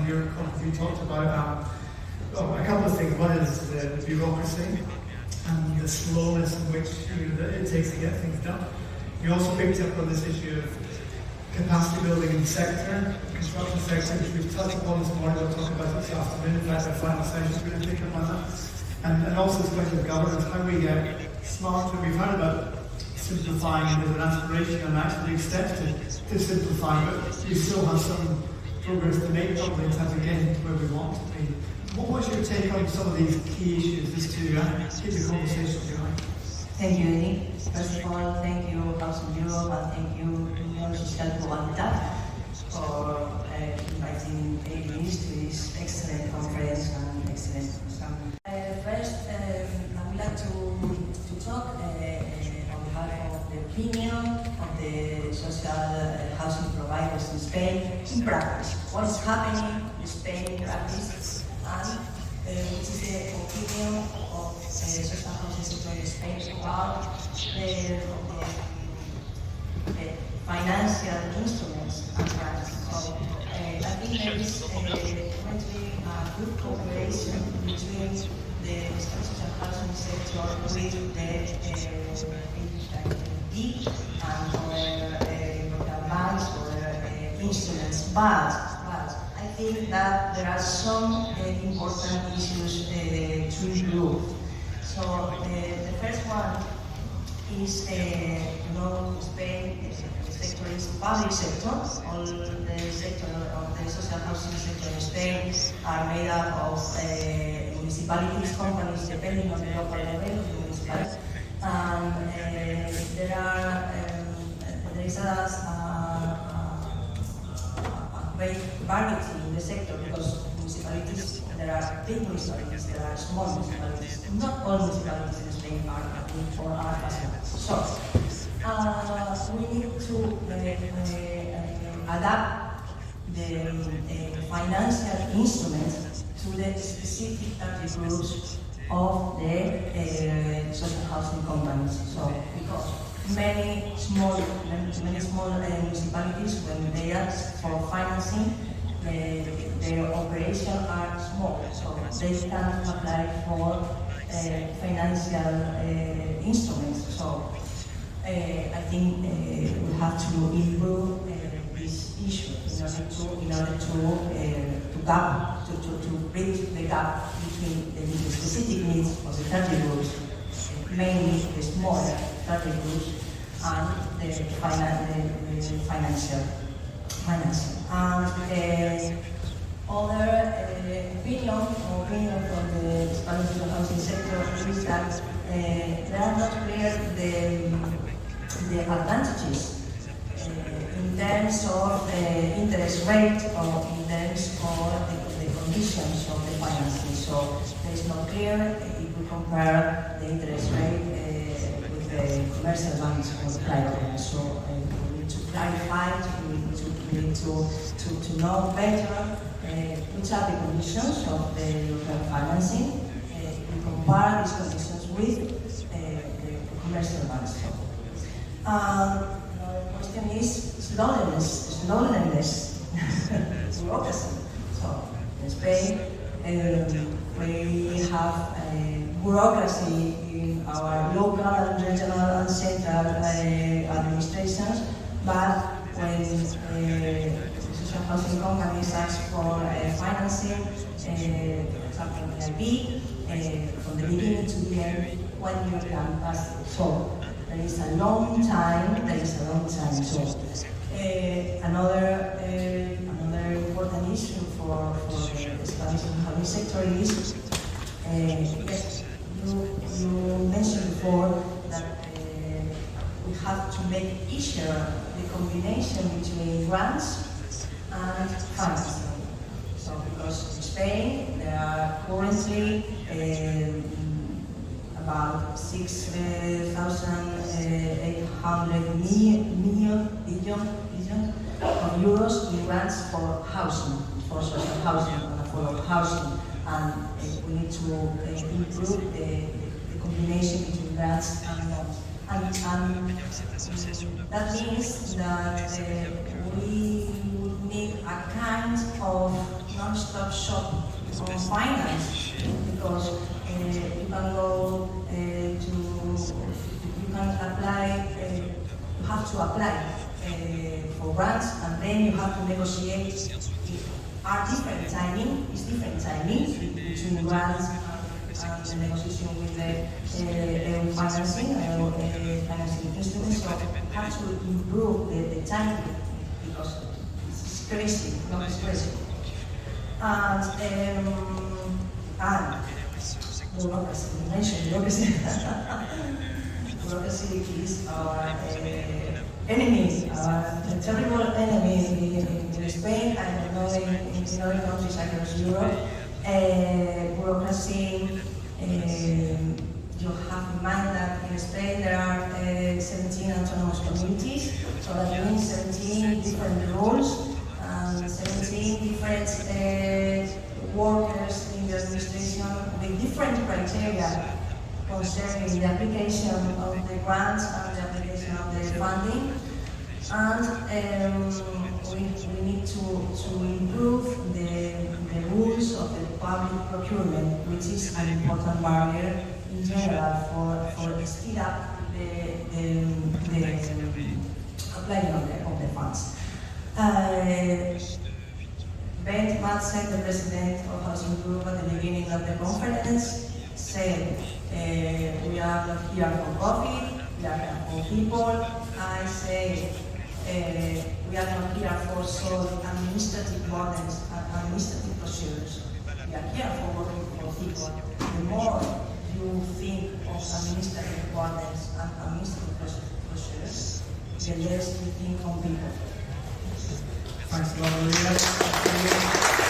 Europe conference, you talked about a couple of things. One is the bureaucracy and the slowness in which it takes to get things done. You also picked up on this issue of capacity building in the sector, construction sector, which we've touched upon this morning. We'll talk about it this afternoon. In fact, our final session is going to pick up on that. And also this question of governance, how we get smarter. We've heard about simplifying, and there's an aspiration and actually steps to simplify, but we still have some progress to make probably in terms of getting to where we want to be. What's your take on some of these key issues, just to keep the conversation going? Thank you, Eddie. First of all, thank you, Council Europe, and thank you, Sociale for inviting me to this excellent conference and excellent program. First, I would like to talk on behalf of the opinion of the social housing providers in Spain in practice. What is happening in Spain in practice, and which is the opinion of the social housing sector in Spain about the financial instruments and grants. So I think there is going to be a good cooperation between the social housing sector with the EIB and other local banks or instruments. But I think that there are some important issues to improve. So the first one is, Spain, the sector is public sector. All the sector of the social housing sector in Spain are made up of municipalities, companies, depending on the local level of the municipality. And there is a great variety in the sector, because municipalities, there are big municipalities, there are small municipalities. Not all municipalities in Spain are or are possible. So we need to adapt the financial instruments to the specific target groups of the social housing companies. So because many small municipalities, when they ask for financing, their operations are small, so they can apply for financial instruments. So I think we have to improve this issue in order to bridge the gap between the specific needs of the target groups, mainly the smaller target groups, and the financial. And other opinion from the Spanish housing sector is that they are not clear the advantages in terms of interest rate or in terms of the conditions of the financing. So there is not clear if we compare the interest rate with the commercial banks or the private banks. So we need to clarify, we need to know better which are the conditions of the local financing. We compare these conditions with the commercial banks. Another question is slowness, bureaucracy. So in Spain, we have bureaucracy in our local and regional and central administrations, but when social housing companies ask for financing, for example, EIB, from the beginning to the end, when you can pass it. So there is a long time. So another important issue for the Spanish housing sector is, yes, you mentioned before that we have to make easier the combination between grants and financing. So because in Spain there are currently about 6,800 billion of euros in grants for housing, for social housing and affordable housing, and we need to improve the combination between grants and loans. And that means that we need a kind of, one-stop shop on finance, because you can go you can apply, you have to apply for grants, and then you have to negotiate. It's different timing between grants and the negotiation with the financing instruments. So you have to improve the timing, because it's crazy, not crazy. And bureaucracy, you mentioned bureaucracy. Bureaucracy is our enemy, a terrible enemy in Spain. I don't know in other countries across Europe. Bureaucracy. You have in mind that in Spain there are 17 autonomous communities, so that means 17 different rules and 17 different workers in the administration with different criteria concerning the application of the grants and the application of the funding. And we need to improve the rules of the public procurement, which is an important barrier in general for speed up the applying of the funds. Ben Madsen, the president of Housing Group at the beginning of the conference, said, we are not here for profit, we are here for people. I say, we are not here for solving administrative burdens and administrative procedures. We are here for working for people. The more you think of administrative burdens and administrative procedures, the less you think on people. Thanks a lot, Maria.